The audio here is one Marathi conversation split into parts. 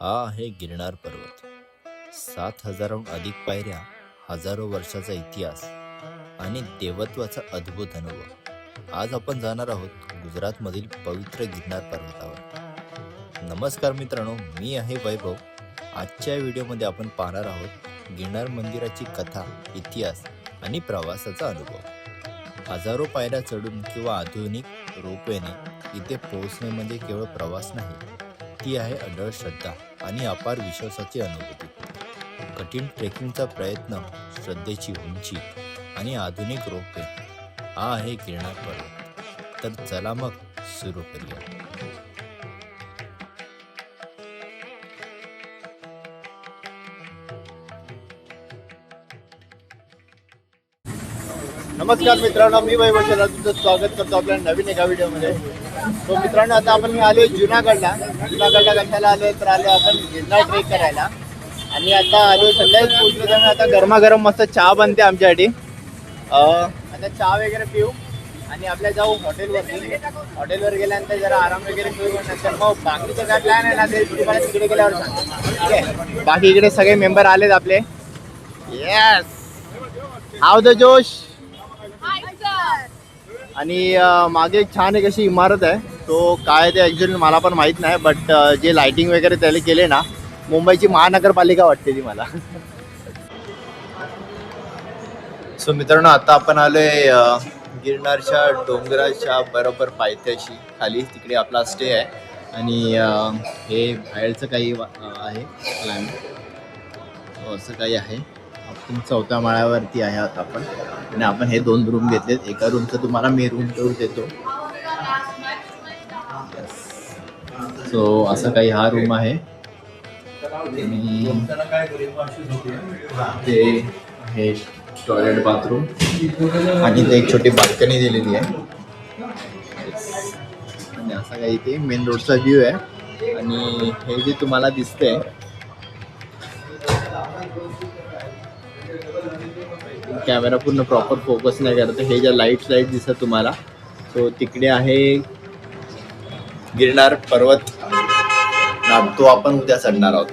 हा आहे गिरनार पर्वत. 7,000हून अधिक पायऱ्या, हजारो वर्षाचा इतिहास आणि देवत्वाचा अद्भुत अनुभव. आज आपण जाणार आहोत गुजरातमधील पवित्र गिरनार पर्वतावर. नमस्कार मित्रांनो, मी आहे वैभव. आजच्या व्हिडिओमध्ये आपण पाहणार आहोत गिरनार मंदिराची कथा, इतिहास आणि प्रवासाचा अनुभव. हजारो पायऱ्या चढून किंवा आधुनिक रोपवेने इथे पोहोचणे म्हणजे केवळ प्रवास नाही, ती आहे अढळ श्रद्धा आणि अपार विश्वासाची अनुभूती. कठीण ट्रेकिंगचा प्रयत्न, श्रद्धेची उंची आणि आधुनिक रोपवे, हा आहे गिरनार पर्वत. तर चला मग सुरू करूया. नमस्कार मित्रांनो, मी वैभव शेलार तुमचं स्वागत करतो आपल्या नवीन एका व्हिडिओमध्ये. तो मित्रांनो, आता आपण आलोय जुनागडला कशाला आलोय तर आलोय आपण गिरनार ट्रेक करायला. आणि आता आलोय संध्याकाळी पोहोचलो, त्यामुळे आता गरमागरम मस्त चहा बनते आमच्यासाठी. आता चहा वगैरे पिऊ आणि आपल्या जाऊ हॉटेलवर गेल्यानंतर जरा आराम वगैरे करू. नंतर मग बाकीचं काय प्लॅन आहे ना ते तुम्हाला तिकडे गेल्यावर सांगतो. ठीक आहे, बाकी इकडे सगळे मेंबर आलेत आपले. येस, हाव द जोश. आणि मागे एक छान एक अशी इमारत आहे. तो काय ते ॲक्च्युली मला पण माहीत नाही, बट जे लाईटिंग वगैरे त्याला केले ना, मुंबईची महानगरपालिका वाटते ती मला. सो मित्रांनो, आता आपण आलोय गिरनारच्या डोंगराच्या बरोबर पायथ्याशी. खाली तिकडे आपला स्टे आहे आणि हे बाहेरचं काही आहे क्लायमेट असं काही आहे. आपण 4थ्या माळ्यावरती आहे आता आपण, आणि आपण हे 2 रूम घेतलेत. एका रूमचं तुम्हाला मी रूम टूर देतो. सो असं काही हा रूम आहे आणि ते हे टॉयलेट, बाथरूम आणि ते एक छोटी बाल्कनी दिलेली आहे. आणि असा काही इथे मेन रोडचा व्ह्यू आहे. आणि हे जे तुम्हाला दिसतंय, कॅमेरा पूर्ण प्रॉपर फोकस नाही करत. हे ज्या लाईट दिसतात तुम्हाला, सो तिकडे आहे गिरनार पर्वत. तो आपण उद्या चढणार आहोत.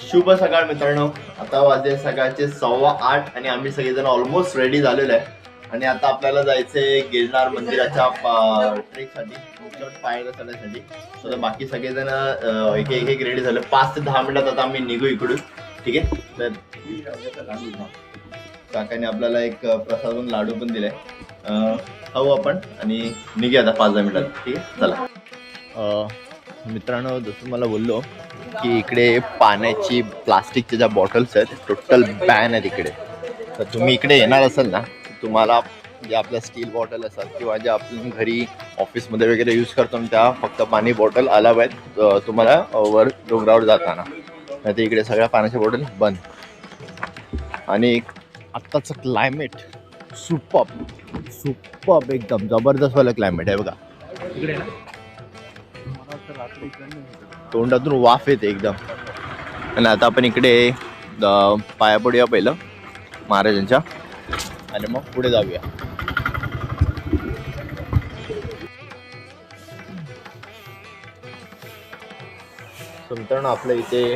शुभ सकाळ मित्रांनो, आता वाजले सकाळचे 8:15 आणि आम्ही सगळेजण ऑलमोस्ट रेडी झालेलो आहे. आणि आता आपल्याला जायचंय गिरनार मंदिराच्या ट्रेकसाठी, पायऱ्या चढण्यासाठी. तर बाकी सगळेजण एक रेडी झालं. 5 ते 10 मिनिटात आता आम्ही निघू इकडून. ठीक आहे, तर काकाने आपल्याला एक प्रसाद लाडू पण दिलाय, खाऊ आपण आणि निघूया आता 5-10 मिनिटात. ठीक आहे, चला. मित्रांनो, जसं मला बोललो की इकडे पाण्याची प्लास्टिकच्या ज्या बॉटल्स आहेत टोटल बॅन आहेत इकडे. तर तुम्ही इकडे येणार असाल ना, तुम्हाला जे आपल्या स्टील बॉटल असतात किंवा ज्या आपण घरी ऑफिसमध्ये वगैरे यूज करतो त्या फक्त पाणी बॉटल अलाव आहेत तुम्हाला वर डोंगरावर जाताना. नाही तर इकडे सगळ्या पाण्याच्या बॉटल बंद. आणि आत्ताचं क्लायमेट सुपर्ब एकदम जबरदस्त वाला क्लायमेट आहे बघा. इकडे ना तोंडातून वाफ येते एकदम. आणि आता आपण इकडे पाया पडूया पहिलं महाराजांच्या आणि मग पुढे जाऊया. मित्रांनो, आपल्या इथे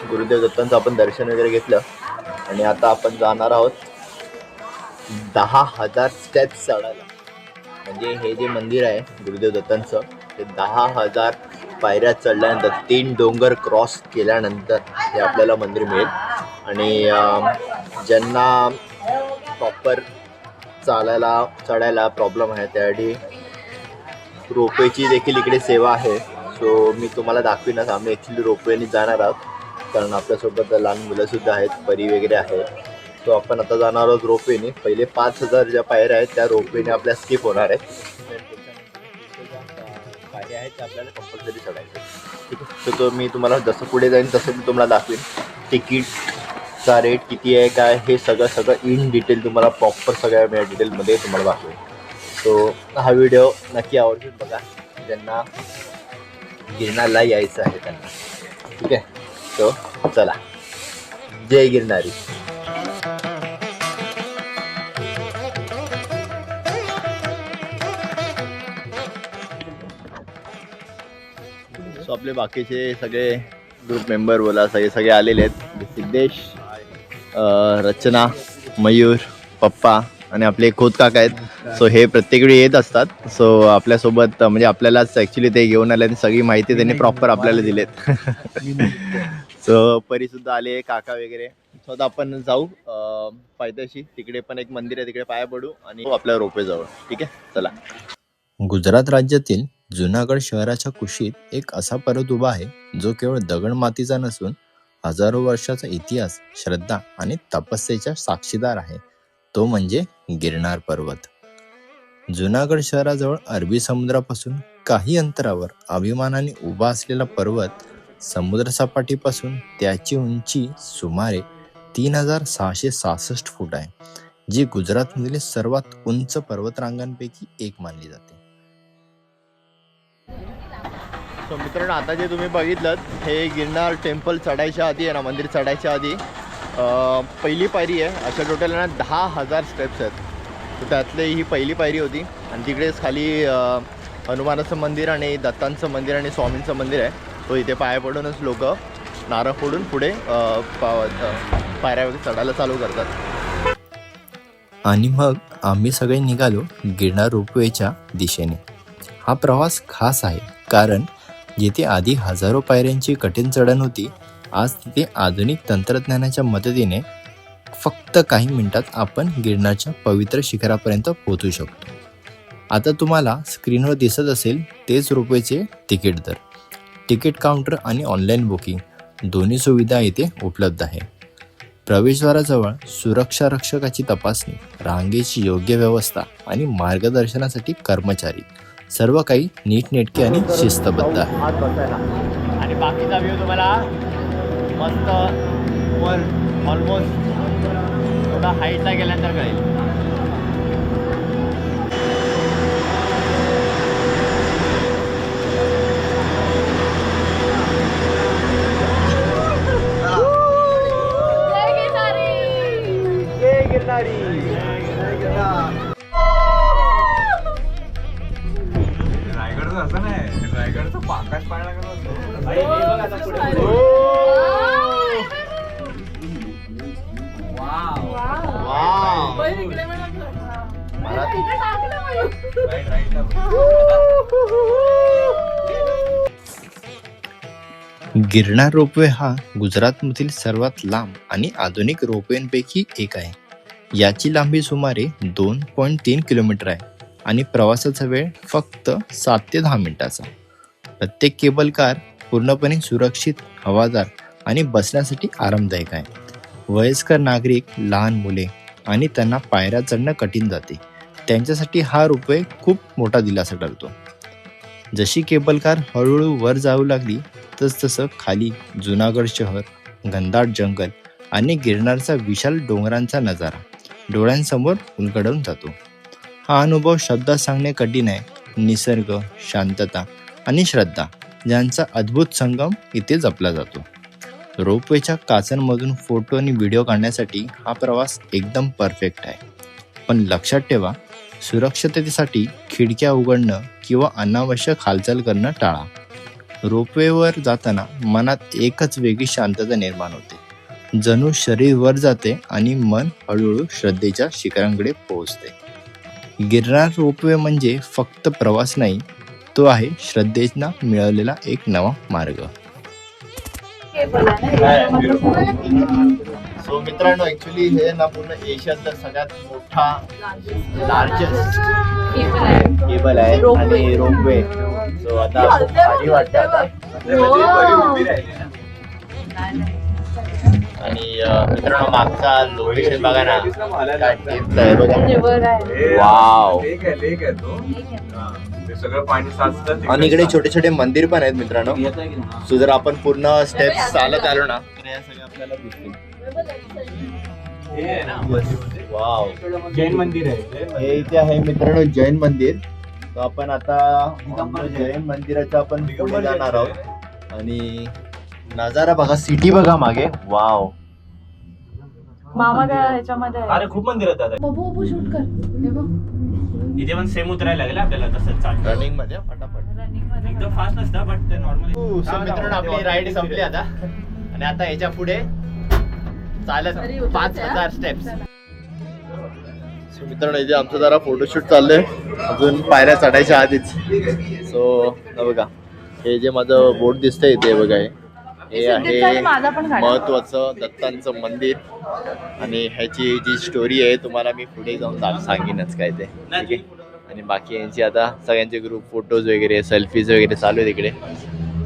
गुरुदेव दत्तांचं आपण दर्शन वगैरे घेतलं आणि आता आपण जाणार आहोत 10,000 स्टेप्स चढायला. म्हणजे हे जे मंदिर आहे गुरुदेव दत्तांचं, ते 10,000 पायऱ्या चढल्यानंतर 3 डोंगर क्रॉस केल्यानंतर हे आपल्याला मंदिर मिळेल. आणि ज्यांना प्रॉपर चढायला प्रॉब्लेम आहे त्यासाठी रोपवेची देखील इकडे सेवा आहे. सो मी तुम्हाला दाखवीनच. आम्ही ॲक्च्युली रोपवेने जाणार आहोत, कारण आपल्यासोबत लहान मुलंसुद्धा आहेत, परी वगैरे आहेत. सो आपण आता जाणार आहोत रोपवेने. पहिले 5,000 ज्या पायऱ्या आहेत त्या रोपवेने आपल्या स्किप होणार आहेत. पायऱ्या आहेत त्या आपल्याला कंपल्सरी चढायचं. ठीक आहे, तर मी तुम्हाला जसं पुढे जाईन तसं मी तुम्हाला दाखवीन. तिकीटचा रेट किती आहे काय हे सगळं इन डिटेल तुम्हाला प्रॉपर सगळ्या डिटेलमध्ये तुम्हाला दाखवेन. सो हा व्हिडिओ नक्की आवडतील बघा, ज्यांना गिरनारला यायचं आहे त्यांना. ठीक आहे, सो चला, जय गिरनारी. सो आपले बाकीचे सगळे ग्रुप मेंबर बोला सगळे आलेले आहेत. सिद्धेश, रचना, मयूर, पप्पा आणि आपले खोत काका आहेत. सो हे प्रत्येक वेळी येत असतात. सो आपल्यासोबत म्हणजे आपल्यालाच ॲक्च्युली ते घेऊन आले आणि सगळी माहिती त्यांनी प्रॉपर आपल्याला दिलेत. सो परीसुद्धा आले, काका वगैरे. सो आता आपण जाऊ पायथ्याशी. तिकडे पण एक मंदिर आहे, तिकडे पाया पडू आणि आपल्या रोपवे जवळ. ठीक आहे, चला. गुजरात राज्यातील जुनागड शहराच्या कुशीत एक असा पर्वत उभा आहे जो केवळ दगड मातीचा नसून हजारो वर्षाचा इतिहास, श्रद्धा आणि तपस्येचा साक्षीदार आहे. तो म्हणजे गिरनार पर्वत. जुनागड शहराजवळ अरबी समुद्रापासून काही अंतरावर अभिमानाने उभा असलेला पर्वत समुद्रसपाटीपासून त्याची उंची सुमारे 3666 फूट आहे, जी गुजरातमधील सर्वात उंच पर्वतरांगांपैकी एक मानली जाते. सो मित्रांनो, आता जे तुम्ही बघितलं हे गिरनार टेम्पल चढायच्या आधी आहे ना, मंदिर चढायच्या आधी पहिली पायरी आहे. अशा टोटल ना 10,000 स्टेप्स आहेत. तर त्यातले ही पहिली पायरी होती आणि तिकडेच खाली हनुमानाचं मंदिर आणि दत्तांचं मंदिर आणि स्वामींचं मंदिर आहे. तो इथे पाया पडूनच लोक नारळ फोडून पुढे पायऱ्या वगैरे चढायला चालू करतात. आणि मग आम्ही सगळे निघालो गिरनार रोपवेच्या दिशेने. हा प्रवास खास आहे कारण जिथे आधी हजारो पायऱ्यांची कठीण चढण होती, आज तिथे आधुनिक तंत्रज्ञानाच्या मदतीने फक्त काही मिनिटात आपण गिरनारच्या पवित्र शिखरापर्यंत पोहोचू शकतो. आता तुम्हाला स्क्रीनवर दिसत असेल तेच रोपवेचे तिकीट दर. तिकीट काउंटर आणि ऑनलाईन बुकिंग दोन्ही सुविधा इथे उपलब्ध आहे. प्रवेशद्वाराजवळ सुरक्षा रक्षकाची तपासणी, रांगेची योग्य व्यवस्था आणि मार्गदर्शनासाठी कर्मचारी, सर्व काही नीटनेटके आणि शिस्तबद्ध आहे. हात बसायला आणि बाकीचा व्ह्यू तुम्हाला मस्त वर ऑलमोस्ट थोडा हाईटला गेल्यानंतर कळेल. रायगडचं असं नाही, रायगडचं आकाश पाळणा करत गिरनार रोपवे हा गुजरातमधील सर्वात लांब आणि आधुनिक रोपवेंपैकी एक आहे. याची लांबी सुमारे 2.3 किलोमीटर आहे आणि प्रवासाचा वेळ फक्त 7 ते 10 मिनिटाचा. प्रत्येक केबल कार पूर्णपणे सुरक्षित, हवादार आणि बसण्यासाठी आरामदायक आहे. वयस्कर नागरिक, लहान मुले आणि त्यांना पायऱ्या चढणं कठीण जाते त्यांच्यासाठी हा रोपवे खूप मोठा दिलासा ठरतो. जशी केबल कार हळूहळू वर जाऊ लागली तसतसं खाली जुनागड शहर, घनदाट जंगल आणि गिरनारचा विशाल डोंगरांचा नजारा डोळ्यांसमोर उलगडून जातो. हा अनुभव शब्दात सांगणे कठीण आहे. निसर्ग, शांतता आणि श्रद्धा यांचा अद्भुत संगम इथे जपला जातो. रोपवेच्या काचांमधून फोटो आणि व्हिडिओ काढण्यासाठी हा प्रवास एकदम परफेक्ट आहे. पण लक्षात ठेवा, सुरक्षिततेसाठी खिडक्या उघडणं किंवा अनावश्यक हालचाल करणं टाळा. रोपवेवर जाताना मनात एकच वेगळी शांतता निर्माण होते. जणू शरीर वर जाते आणि मन हळूहळू श्रद्धेच्या शिखरांकडे पोहोचते. गिरनार रोपवे म्हणजे फक्त प्रवास नाही, तो आहे श्रद्धेना मिळवलेला एक नवा मार्ग. सो मित्रांनो, ऍक्च्युली हे ना पूर्ण एशियातला सगळ्यात मोठा लार्जेस्ट केबल आहे आणि रोपवे. सो आता खूप भारी वाटतं आता. आणि मित्रांनो, मागचा लोकेशन बघा ना, काय depth आहे बघा. वाव. सगळं पाणी साचतं आणि इकडे छोटे छोटे मंदिर पण आहेत मित्रांनो. सो जर आपण पूर्ण स्टेप्स चालत आलो ना तर या सगळ्या आपल्याला दिसतील. वाव, जैन मंदिर आहे हे इथे आहे मित्रांनो जैन मंदिर. तर आपण आता जैन मंदिराच्या आपण पुढे जाणार आहोत आणि नजारा बघा, सिटी बघा मागे. वाव. मामा काय ह्याच्यामध्ये आहे. अरे खूप मंदिर आहेत बबू बबू शूट कर. हे बघ इथे पण सेम उतरायला लागेल आपल्याला तसंच रनिंग मध्ये फटाफट. रनिंग एकदम फास्ट नसतं बट ते नॉर्मली सो मित्रांनो आपली राईड संपली आता आणि आता याच्या पुढे चालत 5000 स्टेप्स. सो मित्रांनो इथे आमचं जरा फोटोशूट चाललंय अजून पायऱ्या चढायच्या आधीच. सो बघा हे जे माझं बोट दिसतंय इथे बघा हे आहे महत्वाचं दत्तांचं मंदिर आणि ह्याची जी स्टोरी आहे तुम्हाला मी पुढे जाऊन सांगेनच काय ते ठीक आहे. आणि बाकी यांची आता सगळ्यांचे ग्रुप फोटोज वगैरे सेल्फीज वगैरे चालू आहेत इकडे.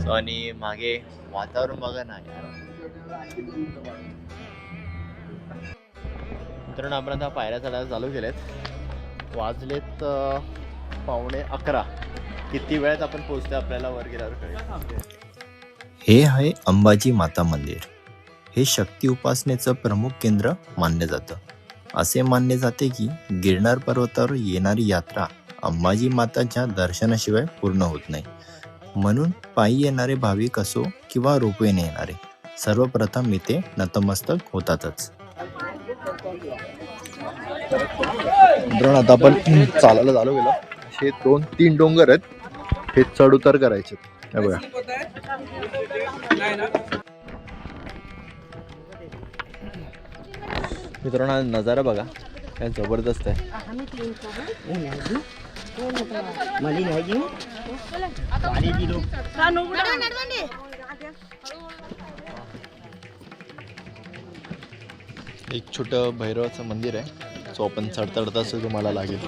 सो आणि मागे वातावरण बघा ना मित्रांनो आपण आता पायऱ्या चढायला चालू केल्यात. वाजलेत 11:15. किती वेळात आपण पोहोचतो आपल्याला वर गेल्यावर कळेल. हे आहे अंबाजी माता मंदिर. हे शक्ती उपासनेचं प्रमुख केंद्र मानले जातं. असे मानले जाते की गिरनार पर्वतावर येणारी यात्रा अंबाजी माताच्या दर्शनाशिवाय पूर्ण होत नाही. म्हणून पायी येणारे भाविक असो किंवा रोपवेने येणारे सर्वप्रथम इथे नतमस्तक होतातच. मित्रांनो आता आपण चालायला चालू गेलो. हे 2-3 डोंगर आहेत हे चढ उतार करायचे. हे बघा मित्रांनो नजारा बघा काय जबरदस्त आहे. एक छोटं भैरवाचं मंदिर आहे सो आपण चढता असं तुम्हाला लागेल.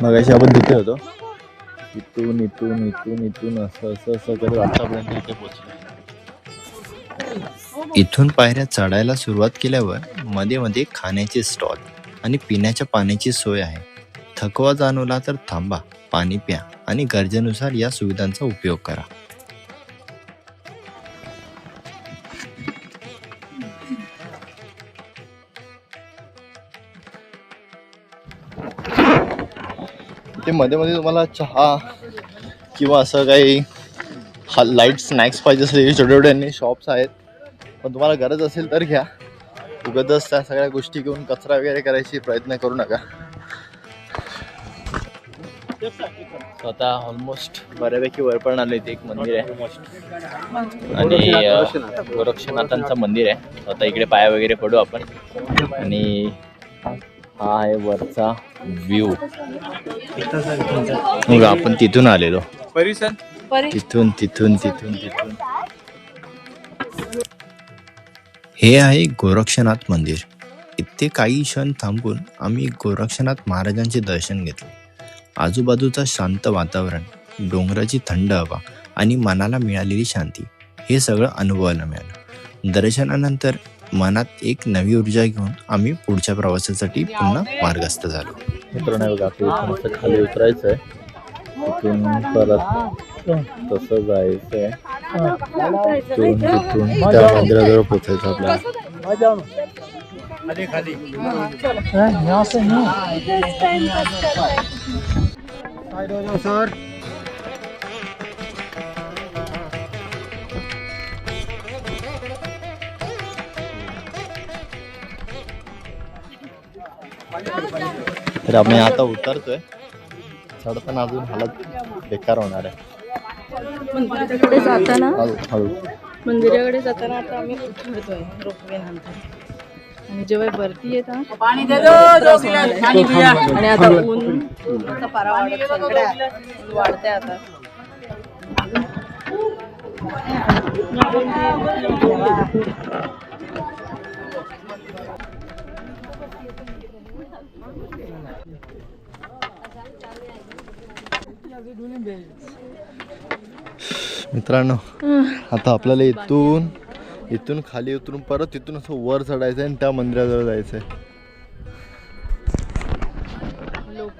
मगाशी आपण तिथे होतो इथून इथून इथून इथून असं असं असं करत आतापर्यंत इथे पोहोचलो. इथून पायऱ्या चढायला सुरुवात केल्यावर मध्ये मध्ये खाण्याचे स्टॉल आणि पिण्याच्या पाण्याची सोय आहे. थकवा जाणवला तर थांबा, पाणी प्या आणि गरजेनुसार या सुविधांचा उपयोग करा. ते मध्ये मध्ये तुम्हाला चहा किंवा असं काही लाईट स्नॅक्स पाहिजे असेल छोटे छोटे शॉप्स आहेत. पण तुम्हाला गरज असेल तर घ्या. उगाचच त्या सगळ्या गोष्टी घेऊन कचरा वगैरे करायची प्रयत्न करू नका. आता ऑलमोस्ट बऱ्यापैकी वर पण आले. इथे एक मंदिर आहे आणि गोरक्षनाथांचं मंदिर आहे. आता इकडे पाया वगैरे पडू आपण. आणि हा आहे वरचा व्ह्यू. मग आपण तिथून आलेलो. परिसर तिथून तिथून तिथून तिथून हे आहे गोरक्षनाथ मंदिर. इथे काही क्षण थांबून आम्ही गोरक्षनाथ महाराजांचे दर्शन घेतले. आजूबाजूचं शांत वातावरण, डोंगराची थंड हवा आणि मनाला मिळालेली शांती हे सगळं अनुभवायला मिळालं. दर्शनानंतर मनात एक नवी ऊर्जा घेऊन आम्ही पुढच्या प्रवासासाठी पुन्हा मार्गस्थ झालो. मित्रांनो बघा आपल्याला इथून खाली उतरायचं आहे. तिथून परत तसं जायचंय. तिथून त्या मंदिराजवळ पोचायचं आपल्याला. तर आम्ही आता उतरतोय. चढताना अजून हालत बेकार होणार आहे. मंदिराकडे जाताना हळू मंदिराकडे जाताना आता आम्ही उतरतोय रोपवे नंतर. आणि जेव्हा वरती येत आणि आता ऊन पारा वाढते आता. मित्रांनो आता आपल्याला इथून खाली उतरून परत तिथून असं वर चढायचंय आणि त्या मंदिराजवळ जायचंय.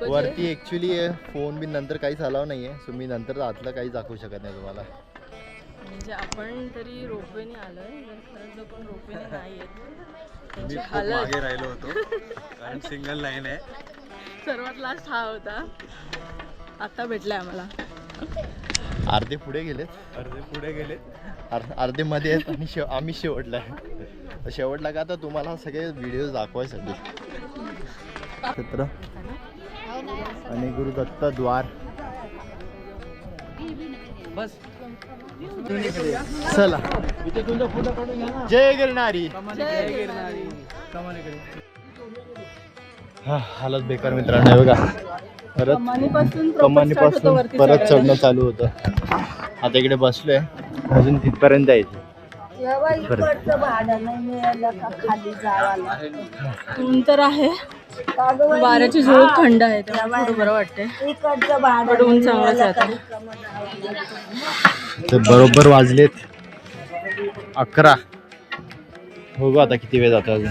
वरती ऍक्च्युली फोन बिन नंतर काहीच अलाव नाहीये. सो मी नंतर आतलं काहीच दाखवू शकत नाही तुम्हाला. म्हणजे आपण तरी रोपवेने आलोय. खरंच जर कोण रोपवेने नाही येत मी खूप मागे राहिलो होतो कारण सिंगल लाईन आहे. सर्वात लास्ट हा होता. आता भेटलाय आम्हाला. अर्धे पुढे गेलेत, अर्धे पुढे गेले. अर्धे मध्ये आहेत आणि आम्ही शेवटला आहे. शेवटला का आता तुम्हाला सगळे व्हिडिओ दाखवायसाठी. चित्र आणि गुरुदत्त द्वार. बस चला जय गिरणारी. हा हालत बेकार मित्रांनो आहे बघा. परत कमानीपासून परत चढणं चालू होतं. आता इकडे बसलोय, अजून तिथपर्यंत जायचं. ऊन तर आहे, वाऱ्याची झुळूक थंड आहे, त्यामुळे बरं वाटतंय. पण ऊन चांगलंच आहे आता. ते बरोबर वाजलेत 11. बघू आता किती वेळ जातो अजून.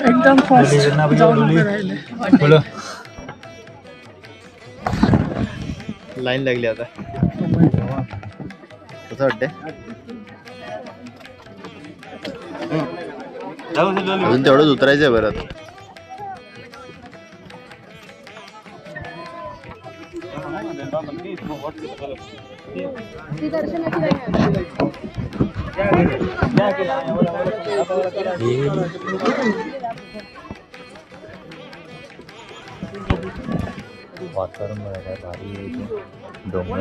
एकदम फास्ट जाऊन उभं राहिले. लाईन लागली आता. कसं वाटतंय? अजून तेवढंच उतरायचंय परत. वातावरण बघायला भारी आहे. डोंगर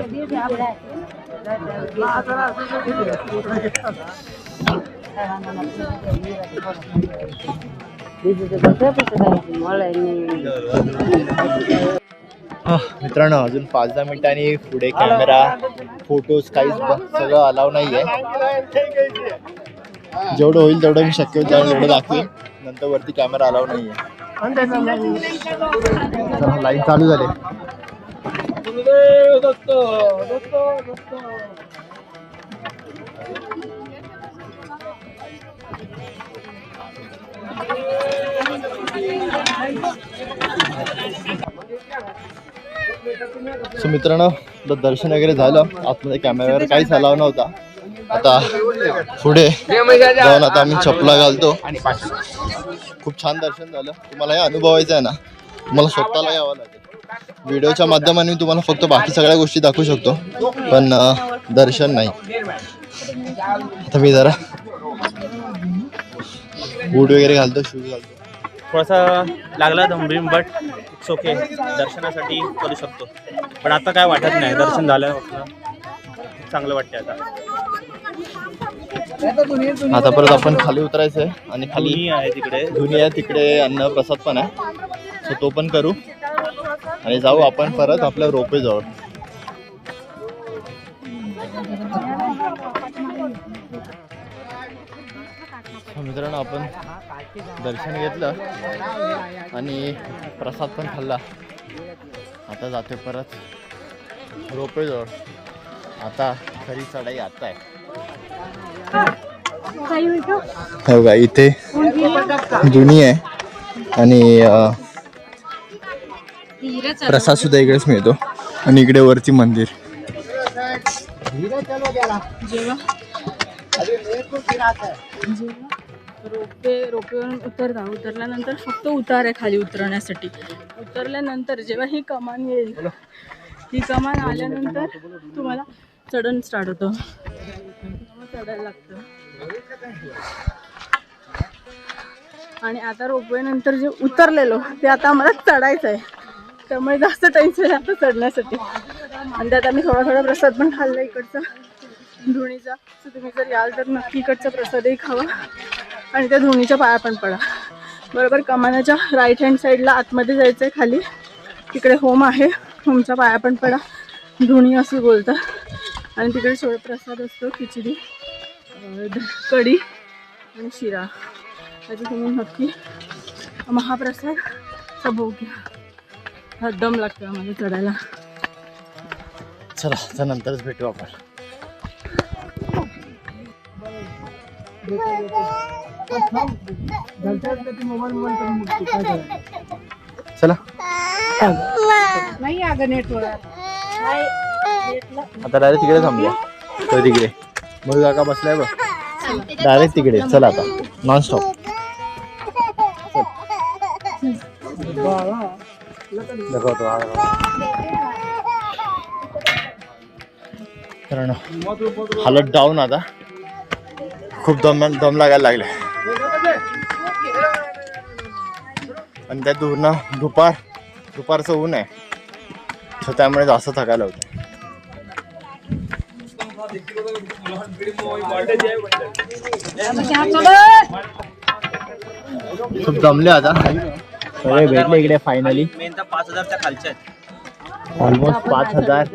मित्रांनो अजून 5-10 मिनिटांनी पुढे कॅमेरा फोटोज काहीच सगळं अलाव नाहीये. जेवढं होईल तेवढं मी शक्य होईल तेवढं दाखवेन. नंतर वरती कॅमेरा अलाव नाहीये. लाईन चालू झाली. सो मित्रांनो दर्शन वगैरे झालं. आतमध्ये कॅमेऱ्यावर काहीच अलाव नव्हता. आता पुढे जाऊन आता आम्ही चपला घालतो. खूप छान दर्शन झालं. तुम्हाला हे अनुभवायचं आहे ना, तुम्हाला स्वतःला यावं लागेल. व्हिडिओच्या माध्यमाने मी तुम्हाला फक्त बाकी सगळ्या गोष्टी दाखवू शकतो, पण दर्शन नाही. आता मी जरा बूट वगैरे घालतो, शूज घालतो. थोडासा लागला दमबीम, बट इट्स ओके. दर्शनासाठी करू शकतो, पण आता काय वाटत नाही. दर्शन झालं चांगलं वाटतं. आता परत आपण खाली उतरायचंय आणि खाली आहे तिकडे धुनी आहे, तिकडे अन्न प्रसाद पण आहे. सो तो पण करू आणि जाऊ आपण परत आपल्या रोपे जवळ. मित्रांनो आपण दर्शन घेतलं आणि प्रसाद पण खाल्ला. आता जातोय परत रोपे जवळ. आता खरी चढाई आता आहे. हो का, इथे जुनी आहे आणि प्रसाद सुद्धा इकडेच मिळतो. आणि इकडे वरती मंदिर. रोपेवरून उतरल्यानंतर फक्त उतार आहे खाली उतरण्यासाठी. उतरल्यानंतर जेव्हा ही कमान येईल, ही कमान आल्यानंतर तुम्हाला चढण स्टार्ट होतं. चढायला लागतं. आणि आता रोपवे नंतर जे उतरलेलो ते आता आम्हाला चढायचं आहे, त्यामुळे जास्त टेन्शन आहे आता चढण्यासाठी. आणि त्यात आम्ही थोडा प्रसाद पण खाल्ला इकडचा धुणीचा. तर तुम्ही जर याल तर नक्की इकडचा प्रसादही खावा आणि त्या धुणीच्या पाया पण पडा. बरोबर कमानाच्या राईट हँड साईडला आतमध्ये जायचं आहे खाली, तिकडे होम आहे. होमच्या पाया पण पडा. धुणी असं बोलतात. आणि तिकडे सोळ प्रसाद असतो, खिचडी, कढी आणि शिरा. त्याची तुम्ही नक्की महाप्रसादचा भोग घ्या. दम लागतो आम्हाला चढायला. चला तर नंतरच भेटू आपण. चला नाही अगं नेटवर्क आता डायरेक्ट तिकडे थांबूया. तो तिकडे मग काका बसलाय बघ, डायरेक्ट तिकडे. चल आता नॉन स्टॉप. कारण हालत डाऊन आता, खूप दम लागायला लागले. आणि त्या दूरनं दुपारचं ऊन आहे, तर त्यामुळे जास्त थकायला होतं. खूप दमले आता, सगळे भेटले इकडे फायनली. मेन तर 5,000च्या खालच्या आहेत. ऑलमोस्ट 5,000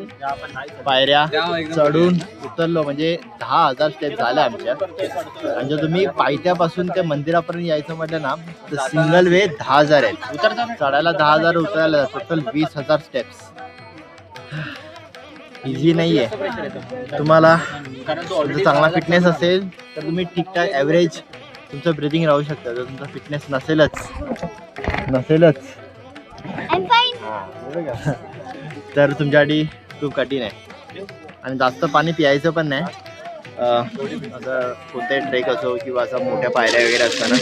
पायऱ्या चढून उतरलो, म्हणजे 10,000 स्टेप झाल्या आमच्या. आणि जर तुम्ही पायथ्यापासून त्या मंदिरापर्यंत यायचं म्हटलं ना, तर सिंगल वे 10,000 आहेत. चढायला 10,000, उतरायला टोटल 20,000 स्टेप्स. इझी नाही आहे. तुम्हाला जर चांगला फिटनेस असेल तर तुम्ही ठीकठाक ॲव्हरेज तुमचं ब्रिदिंग राहू शकता. जर तुमचा फिटनेस नसेलच तर तुमच्यासाठी खूप कठीण आहे. आणि जास्त पाणी पियायचं पण नाही. आता कोणताही ट्रेक असो किंवा असा मोठ्या पायऱ्या वगैरे असताना.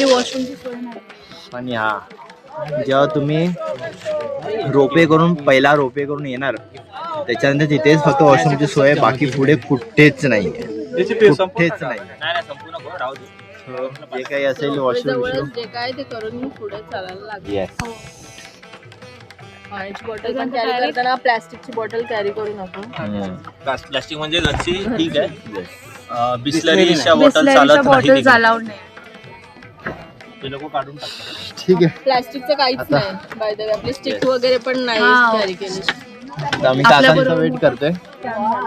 आणि जेव्हा तुम्ही पहिला रोपे करून येणार, त्याच्यानंतर तिथेच फक्त वॉशरूमची सोय, बाकी पुढे कुठेच नाही. कुठेच नाही. जे काही असेल वॉशरूम जे काय ते करून पुढे चालायला लागेल. येस. पाण्याची बॉटल पण कॅरी करताना प्लॅस्टिकची बॉटल कॅरी करू नका. प्लास्टिक म्हणजे लस्सी ठीक आहे, बिस्लरीच्या बॉटल चालत नाही. ते लोक काढून टाकतात. ठीक आहे. प्लॅस्टिकचं काहीच नाही. बाय द वे आपले स्टिक वगैरे पण नाही कॅरी केले. आता आम्ही काकांचा वेट करतोय.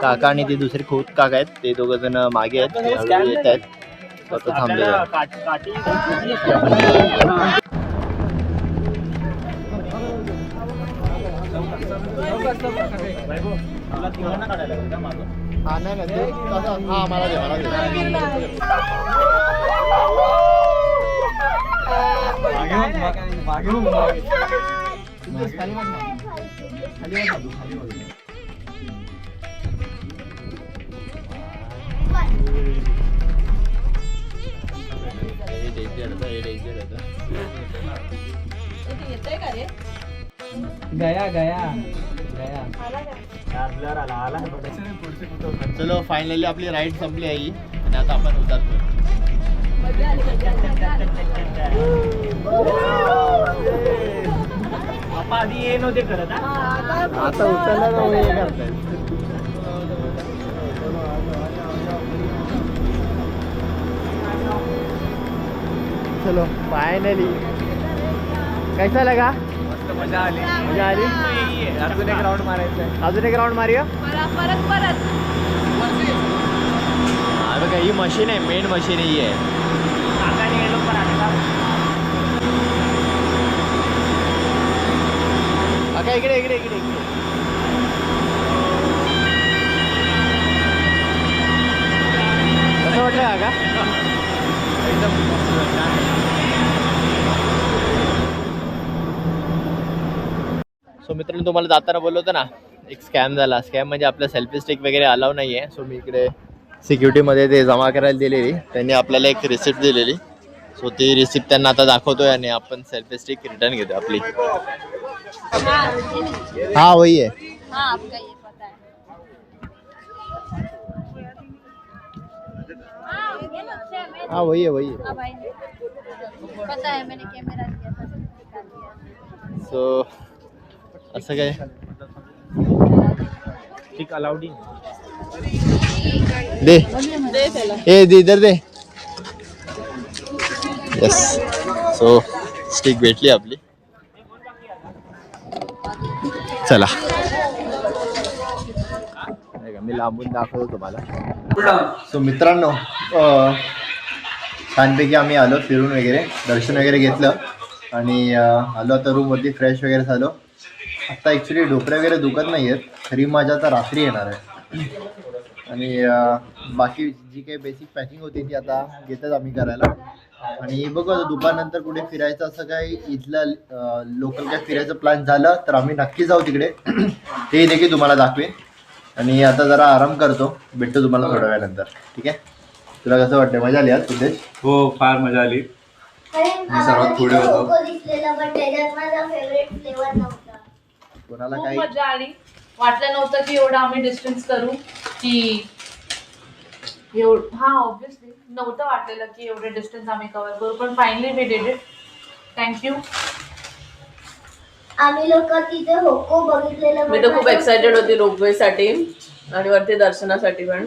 काका आणि ते दुसरे खूप काका आहेत, ते दोघ जण मागे आहेत, हळूहळू येत आहेत. स्वतः थांबले. मला दे. चलो फायनली आपली राईड संपली आहे आणि आता आपण उतरतोय. आधी ये नव्हते करत. आता उतरला करताय. चलो फायनली कैसा लगा? मजा आली. मजा आली. अजून एक राऊंड मारायचा आहे. अजून एक राऊंड मारूया. परत बघा ही मशीन आहे, मेन मशीन ही आहे. आता इकडे इकडे इकडे इकडे कसं वाटलं काका? एकदम सो मित्रांनो, तुम्हाला जाताना बोललो होतं ना, एक स्कॅम झाला. स्कॅम म्हणजे आपलं सेल्फी स्टिक वगैरे अलाव नाही आहे. सो मी इकडे सिक्युरिटीमध्ये ते जमा करायला दिलेली, त्यांनी आपल्याला एक रिसिप्ट दिलेली. सो ती रिसिप्ट त्यांना आता दाखवतोय आणि आपण सेल्फी स्टिक रिटर्न घेतो आपली. हाँ वही है. हाँ आपका ये पता है. हाँ वही है वही है. हाँ भाई पता है, मैंने कैमरा दिया था. सो असं काय ठीक अलाउड दे दे त्याला. ए दे इधर दे. येस. सो स्टिक भेटली आपली. चला मी लांबून दाखवतो तुम्हाला. सो मित्रांनो, छानपैकी आम्ही आलो फिरून वगैरे, दर्शन वगैरे घेतलं आणि आलो आता रूमवरती, फ्रेश वगैरे झालो. आता ॲक्च्युली डोकरे वगैरे दुखत नाही आहेत. खरी मजा आता रात्री येणार आहे. आणि बाकी जी काही बेसिक पॅकिंग होती ती आता घेतच आम्ही करायला. आणि बघू आता दुपारनंतर कुठे फिरायचं असं काही इथलं लोकल काय फिरायचं प्लॅन झालं तर आम्ही नक्की जाऊ तिकडे. ते देखील तुम्हाला दाखवेन. आणि आता जरा आराम करतो. भेटतो तुम्हाला थोड्या वेळानंतर. ठीक आहे. तुला कसं वाटतं? मजा आली आज सुदेश? हो फार मजा आली. मी सर्वात पुढे होतो. दिसलेला पण त्याच्यात माझा फेवरेट फ्लेवर नव्हता. कोणाला खूप काही मजा आली. वाटलं नव्हतं की एवढं आम्ही डिस्टन्स करू की हा ऑब्विसली नव्हतं वाटलेलं की एवढे डिस्टन्स आम्ही कव्हर करू, पण finally we did it. Thank you. आम्ही लोक तिथे होको बघितलेलं मी तर खूप एक्सायटेड होती रोपवे साठी आणि वरती दर्शनासाठी पण.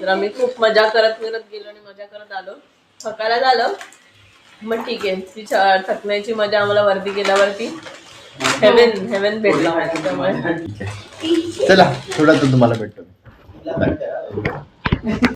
तर आम्ही खूप मजा करत गेलो आणि मजा करत आलो. थकायला झालं मग ठीक आहे. ती थकण्याची मजा आम्हाला वरती गेल्यावरती हेवन भेटला होता. त्यामुळे चला थोडा तर तुम्हाला भेटतो.